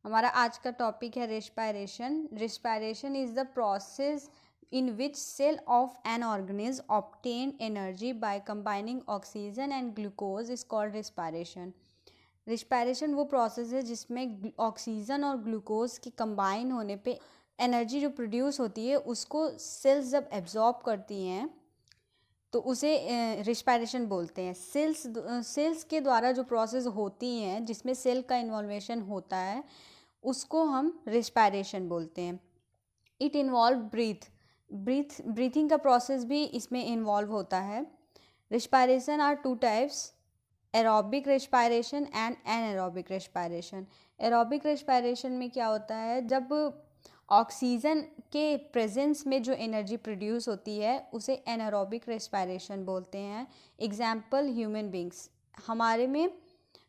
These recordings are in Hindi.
हमारा आज का टॉपिक है respiration. Respiration is the process in which cell of an organism obtain energy by combining oxygen and glucose is called respiration. Respiration वो प्रोसेस है जिसमें ऑक्सीजन और ग्लूकोज के कंबाइन होने पे एनर्जी जो प्रोड्यूस होती है उसको सेल्स जब एब्जॉर्ब करती हैं तो उसे रिस्पायरेशन बोलते हैं। सेल्स के द्वारा जो प्रोसेस होती हैं जिसमें सेल का इन्वॉल्वेशन होता है उसको हम रिस्पायरेशन बोलते हैं। इट इन्वॉल्व ब्रीथिंग का प्रोसेस भी इसमें इन्वॉल्व होता है। Respiration are two types, aerobic respiration and anaerobic respiration. Aerobic respiration में क्या होता है, जब ऑक्सीजन के प्रेजेंस में जो एनर्जी प्रोड्यूस होती है उसे एनारोबिक रिस्पायरेशन बोलते हैं। एग्जाम्पल ह्यूमन बींग्स, हमारे में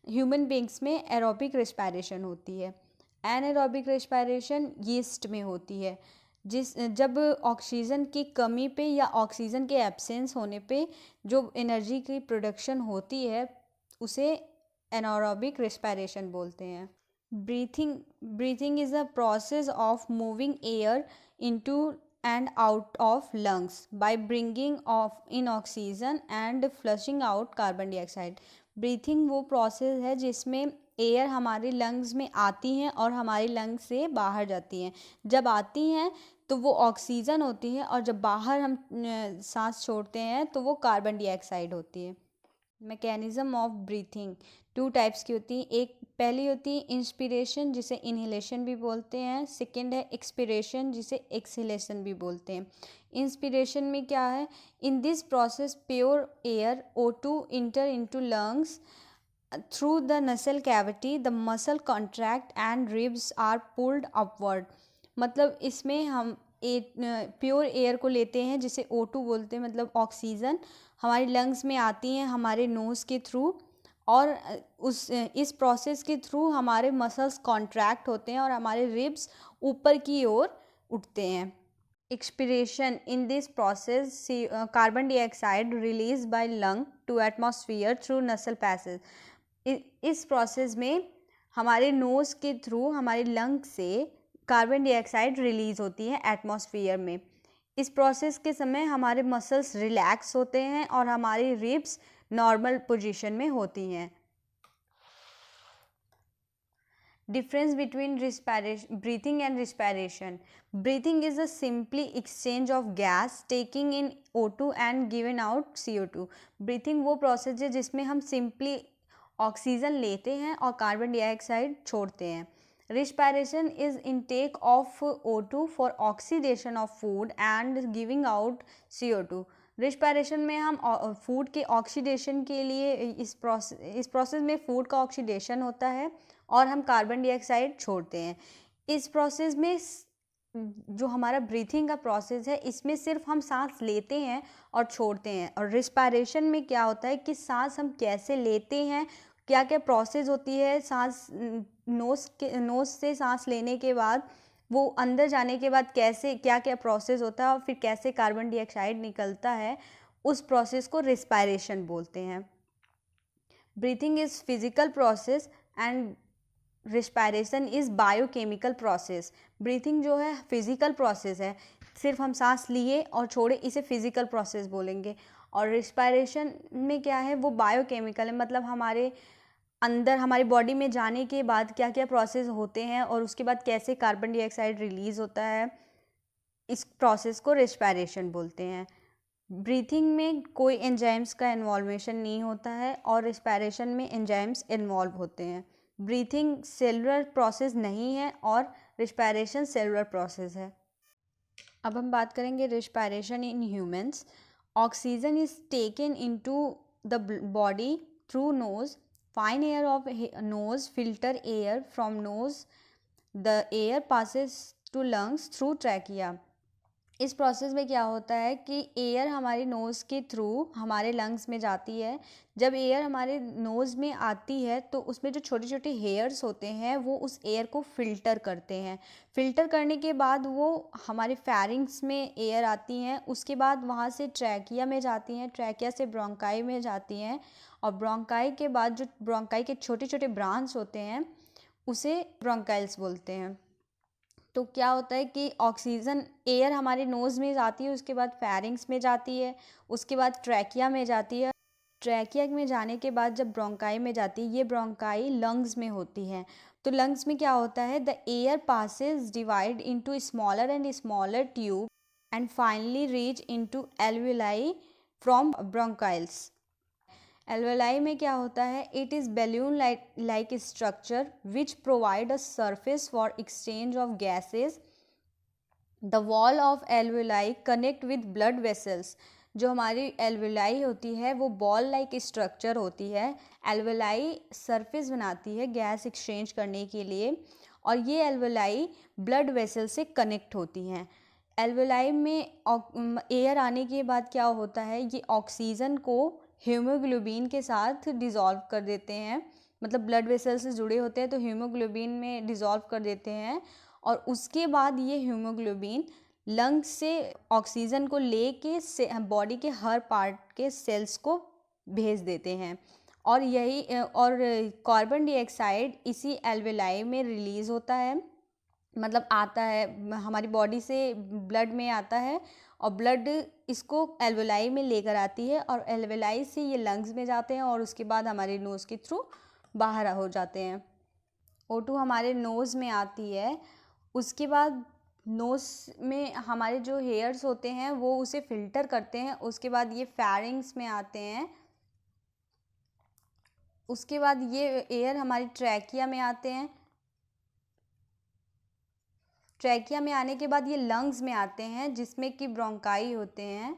ह्यूमन बींग्स में एरोबिक रिस्पायरेशन होती है। एनारोबिक रिस्पायरेशन यीस्ट में होती है, जब ऑक्सीजन की कमी पे या ऑक्सीजन के एब्सेंस होने पे जो एनर्जी की प्रोडक्शन होती है उसे एनारोबिक रिस्पायरेशन बोलते हैं। Breathing is a process of moving air into and out of lungs by bringing of in oxygen and flushing out carbon dioxide. Breathing वो प्रोसेस है जिसमें एयर हमारे लंग्स में आती हैं और हमारे लंग्स से बाहर जाती हैं। जब आती हैं तो वो ऑक्सीजन होती है और जब बाहर हम सांस छोड़ते हैं तो वो कार्बन डाइऑक्साइड होती है। Mechanism of breathing two types की होती है। एक पहली होती है इंस्पिरेशन जिसे इनहेलेशन भी बोलते हैं। सेकेंड है एक्सपिरेशन जिसे एक्सहेलेशन भी बोलते हैं। इंस्पिरेशन में क्या है, in this process pure air O2 enter into lungs through the nasal cavity, the muscle contract and ribs are pulled upward. मतलब इसमें हम प्योर एयर को लेते हैं जिसे O2 बोलते हैं, मतलब ऑक्सीजन हमारी लंग्स में आती हैं हमारे नोज़ के थ्रू और इस प्रोसेस के थ्रू हमारे मसल्स कॉन्ट्रैक्ट होते हैं और हमारे रिब्स ऊपर की ओर उठते हैं। Expiration, in this process carbon dioxide release by lung to atmosphere through nasal passage. इस प्रोसेस में हमारे नोज़ के थ्रू हमारे लंग से कार्बन डाइऑक्साइड रिलीज होती है एटमॉस्फेयर में। इस प्रोसेस के समय हमारे मसल्स रिलैक्स होते हैं और हमारी रिब्स नॉर्मल पोजीशन में होती हैं। Difference between breathing and respiration. Breathing is a simply exchange of gas taking in O2 and given out CO2। Breathing वो प्रोसेस है जिसमें हम सिंपली ऑक्सीजन लेते हैं और कार्बन डाइऑक्साइड छोड़ते हैं। Respiration is intake of O2 for oxidation of food and giving out CO2। Respiration में हम फूड के ऑक्सीडेशन के लिए इस प्रोसेस में फूड का ऑक्सीडेशन होता है और हम कार्बन डाइऑक्साइड छोड़ते हैं। इस प्रोसेस में जो हमारा ब्रीथिंग का प्रोसेस है इसमें सिर्फ हम सांस लेते हैं और छोड़ते हैं। और रिस्पायरेशन में क्या होता है कि सांस हम कैसे लेते हैं, क्या क्या प्रोसेस होती है, सांस नोज से सांस लेने के बाद वो अंदर जाने के बाद कैसे क्या क्या प्रोसेस होता है और फिर कैसे कार्बन डाइऑक्साइड निकलता है, उस प्रोसेस को रिस्पायरेशन बोलते हैं। Breathing is physical process and respiration is biochemical process. Breathing जो है फिजिकल प्रोसेस है, सिर्फ हम सांस लिए और छोड़े, इसे फिजिकल प्रोसेस बोलेंगे। और रिस्पायरेशन में क्या है, वो बायोकेमिकल है, मतलब हमारे अंदर हमारी बॉडी में जाने के बाद क्या क्या प्रोसेस होते हैं और उसके बाद कैसे कार्बन डाइऑक्साइड रिलीज होता है, इस प्रोसेस को रिस्पायरेशन बोलते हैं। ब्रीथिंग में कोई एंजाइम्स का इन्वॉल्वेशन नहीं होता है और रिस्पायरेशन में एंजाइम्स इन्वॉल्व होते हैं। ब्रीथिंग सेलुलर प्रोसेस नहीं है और रिस्पायरेशन सेलुलर प्रोसेस है। अब हम बात करेंगे respiration in humans. Oxygen is taken into the body through nose, fine air of nose filter air from nose, the air passes to lungs through trachea. इस प्रोसेस में क्या होता है कि एयर हमारे नोज़ के थ्रू हमारे लंग्स में जाती है। जब एयर हमारे नोज़ में आती है तो उसमें जो छोटे छोटे हेयर्स होते हैं वो उस एयर को फ़िल्टर करते हैं। फ़िल्टर करने के बाद वो हमारे फेरिंग्स में एयर आती हैं, उसके बाद वहाँ से ट्रैकिया में जाती हैं, ट्रैकिया से ब्रोंकाई में जाती हैं और ब्रोंकाई के बाद जो ब्रोंकाई के छोटे छोटे ब्रांच होते हैं उसे ब्रोंकाइल्स बोलते हैं। तो क्या होता है कि ऑक्सीजन एयर हमारे नोज़ में जाती है, उसके बाद फेरिंग्स में जाती है, उसके बाद ट्रैकिया में जाती है। ट्रैकिया में जाने के बाद जब ब्रोंकाई में जाती है, ये ब्रोंकाई लंग्स में होती है। तो लंग्स में क्या होता है, the air passes divide into smaller and smaller tube and finally reach into alveoli from bronchioles. Alveoli में क्या होता है, it is balloon like structure which provide a surface for exchange of gases. The wall of alveoli connect with blood vessels. जो हमारी एल्वेलाई होती है वो बॉल लाइक स्ट्रक्चर होती है। एल्वेलाई सरफेस बनाती है गैस एक्सचेंज करने के लिए, और ये एल्वेलाई ब्लड वेसल से कनेक्ट होती हैं। एल्वेलाई में एयर आने के बाद क्या होता है, ये ऑक्सीजन को हीमोग्लोबिन के साथ डिज़ोल्व कर देते हैं, मतलब ब्लड वेसल से जुड़े होते हैं तो हीमोग्लोबिन में डिज़ोल्व कर देते हैं, और उसके बाद ये हीमोग्लोबिन लंग्स से ऑक्सीजन को लेके बॉडी के हर पार्ट के सेल्स को भेज देते हैं। और कार्बन डाइऑक्साइड इसी एल्वेलाई में रिलीज़ होता है, मतलब आता है हमारी बॉडी से, ब्लड में आता है, और ब्लड इसको एल्वेलाई में लेकर आती है, और एल्वेलाई से ये लंग्स में जाते हैं, और उसके बाद हमारे नोज़ के थ्रू बाहर हो जाते हैं। O2 हमारे नोज़ में आती है, उसके बाद नोज़ में हमारे जो हेयर्स होते हैं वो उसे फिल्टर करते हैं, उसके बाद ये फेरिंग्स में आते हैं, उसके बाद ये एयर हमारी ट्रैकिया में आते हैं, ट्रैकिया में आने के बाद ये लंग्स में आते हैं जिसमें कि ब्रोंकाई होते हैं।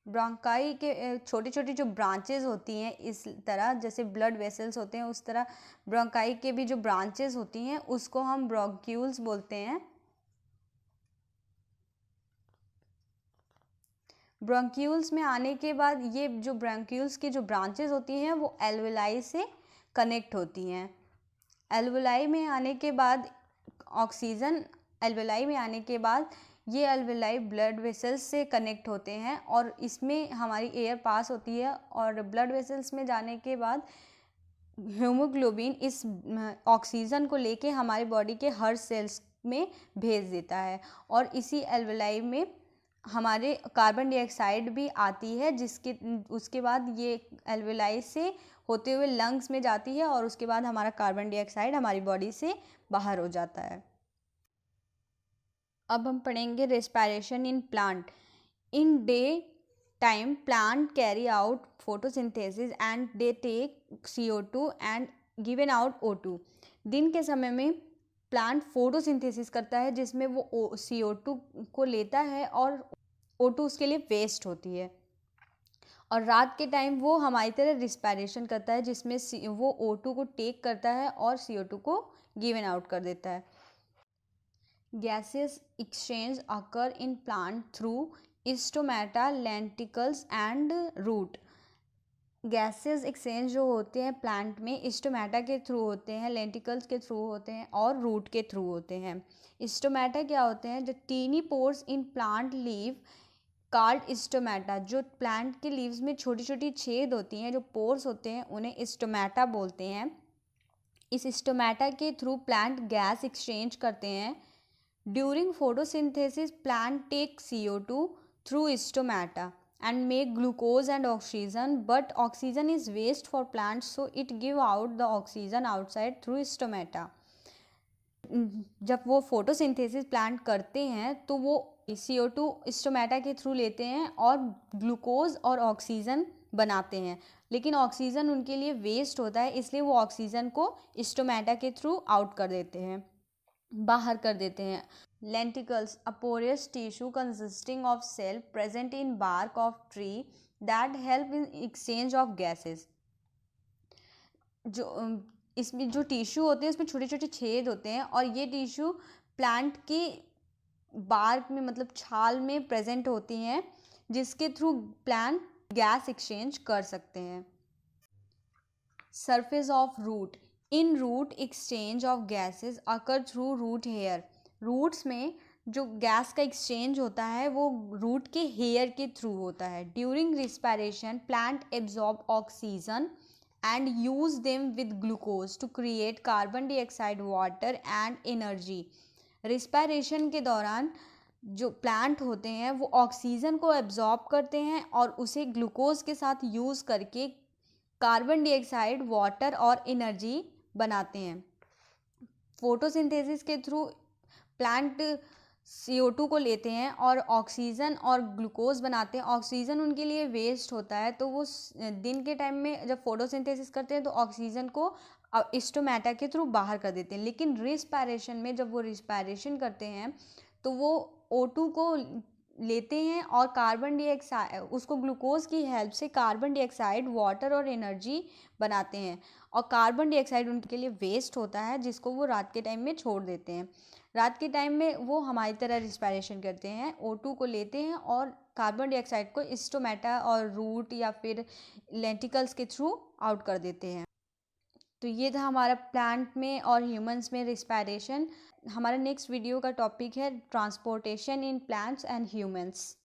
ब्रोंकाई के छोटी छोटी जो ब्रांचेस होती हैं, इस तरह जैसे ब्लड वेसल्स होते हैं उस तरह ब्रोंकाई के भी जो ब्रांचेस होती हैं उसको हम ब्रोंक्यूल्स बोलते हैं। ब्रोंक्यूल्स में आने के बाद ये जो ब्रोंक्यूल्स की जो ब्रांचेस होती हैं वो एल्वेलाई से कनेक्ट होती हैं। एल्वेलाई में आने के बाद ऑक्सीजन, एल्वेलाई में आने के बाद ये एल्वेलाई ब्लड वेसल्स से कनेक्ट होते हैं, और इसमें हमारी एयर पास होती है, और ब्लड वेसल्स में जाने के बाद हीमोग्लोबिन इस ऑक्सीजन को लेके हमारी बॉडी के हर सेल्स में भेज देता है, और इसी एल्वेलाई में हमारे कार्बन डाइऑक्साइड भी आती है, जिसके उसके बाद ये एल्वेलाई से होते हुए लंग्स में जाती है, और उसके बाद हमारा कार्बन डाइऑक्साइड हमारी बॉडी से बाहर हो जाता है। अब हम पढ़ेंगे respiration in plant. In day time plant carry out photosynthesis and they take CO2 and given out O2। दिन के समय में प्लांट फोटोसिंथेसिस करता है जिसमें वो CO2 को लेता है और O2 उसके लिए वेस्ट होती है, और रात के टाइम वो हमारी तरह रिस्पायरेशन करता है जिसमें वो O2 को टेक करता है और CO2 को गिवन आउट कर देता है। Gases exchange occur in plant through stomata, lenticles and root। Gases exchange जो होते हैं प्लांट में स्टोमेटा के थ्रू होते हैं, लेंटिकल्स के थ्रू होते हैं और रूट के थ्रू होते हैं। स्टोमेटा क्या होते हैं, the tiny pores in plant leave called stomata. जो प्लांट के लीव्स में छोटी छोटी छेद होती हैं, जो पोर्स होते हैं, उन्हें स्टोमेटा बोलते हैं। इस स्टोमेटा के थ्रू प्लांट गैस एक्सचेंज करते हैं। During photosynthesis plant take CO2 through stomata and make glucose and oxygen, but oxygen is waste for plants, so it give out the oxygen outside through stomata। जब वो फोटोसिंथेसिस प्लांट करते हैं तो वो CO2 स्टोमेटा के थ्रू लेते हैं और ग्लूकोज और ऑक्सीजन बनाते हैं, लेकिन ऑक्सीजन उनके लिए वेस्ट होता है, इसलिए वो ऑक्सीजन को स्टोमेटा के थ्रू आउट कर देते हैं, बाहर कर देते हैं। Lenticles, a porous tissue consisting of cell present in bark of tree that help in exchange of gases। जो इसमें जो टिश्यू होते हैं उसमें छोटे छोटे छेद होते हैं, और ये टिश्यू प्लांट की बार्क में, मतलब छाल में प्रेजेंट होती हैं, जिसके थ्रू प्लांट गैस एक्सचेंज कर सकते हैं। Surface of root, in root exchange of gases occur through root hair. Roots में जो गैस का एक्सचेंज होता है वो रूट के हेयर के थ्रू होता है। During respiration plant absorb oxygen and use them with glucose to create carbon dioxide, water and energy. Respiration के दौरान जो प्लांट होते हैं वो ऑक्सीजन को एब्जॉर्ब करते हैं और उसे ग्लूकोज के साथ यूज़ करके कार्बन डाइऑक्साइड, वाटर और एनर्जी बनाते हैं। फोटोसिंथेसिस के थ्रू प्लांट CO2 को लेते हैं और ऑक्सीजन और ग्लूकोज बनाते हैं। ऑक्सीजन उनके लिए वेस्ट होता है, तो वो दिन के टाइम में जब फोटोसिंथेसिस करते हैं तो ऑक्सीजन को स्टोमेटा के थ्रू बाहर कर देते हैं। लेकिन रिस्पायरेशन में जब वो रिस्पायरेशन करते हैं तो वो O2 को लेते हैं और कार्बन डाइऑक्साइड, उसको ग्लूकोज की हेल्प से कार्बन डाइऑक्साइड, वाटर और एनर्जी बनाते हैं। और कार्बन डाइऑक्साइड उनके लिए वेस्ट होता है जिसको वो रात के टाइम में छोड़ देते हैं। रात के टाइम में वो हमारी तरह रिस्पायरेशन करते हैं, O2 को लेते हैं और कार्बन डाइऑक्साइड को स्टोमेटा और रूट या फिर लेंटिकल्स के थ्रू आउट कर देते हैं। तो ये था हमारा प्लांट में और ह्यूमंस में रिस्पायरेशन। हमारा नेक्स्ट वीडियो का टॉपिक है transportation in plants and humans.